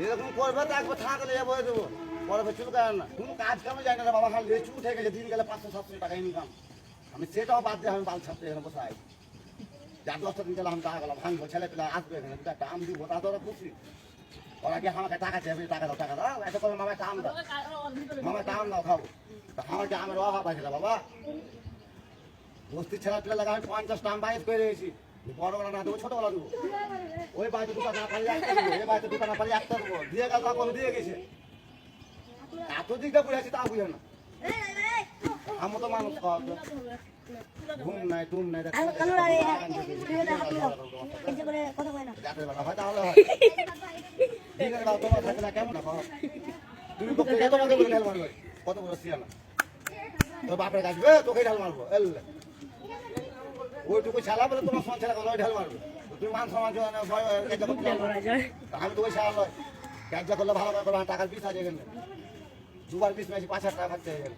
এরকম করবে তো একবার থাকলে বলে দেবো পরে চুলকায় না কোনো কাজ কামে যায় না রে বাবা, খালি লেচু উঠে গেছে, দিন গেলে 500-700 টাকা ইনকাম। আমি সেটাও বাদ দিয়ে আমি বাল ছাড়তে এখানে বসে আছি। যার 10টা দিন গেলে আমি টাকা গেলাম ভাঙবো, ছেলে পেলে আসবে এখানে, দুটা একটা আম দিব, তা তো ওরা খুশি। ওরা কি আমাকে টাকা চাইবে, টাকা দাও এটা করে মামায় আম দাও, মামায় আম দাও খাবো। তা আমার কি আমের অভাব আছে না বাবা? বস্তির ছেলে পেলে লাগা আমি 50টা আম বাইশ করে দিয়েছি, বড় বড় না দেবো ছোট বড় দেবো। ওই বাড়িতে দুটো না পারি একটা দেবো, এই বাড়িতে দুটো না পারি একটা দেবো, দিয়ে গেল তখন দিয়ে গেছে। এত দিকটা বুঝে আছি তা বুঝে না। আমি তো মানুষ ঘুম নাই টুম নাই কেমন তুমি কত বড় সিয়ানা তোর বাপের কাছে তোকে ঢাল মারবো, ওইটুকু ছাড়া বলে তোমার সঙ্গে ছেলে কথা ঢাল মারবে। তুমি মান সমাজ আমি তো ওই সারা লয় কাজা করলে ভালো করে টাকার পিস আছে এখানে, দুবার পিস মেয়েছি 5,000 টাকা থাকতে হয়ে গেল।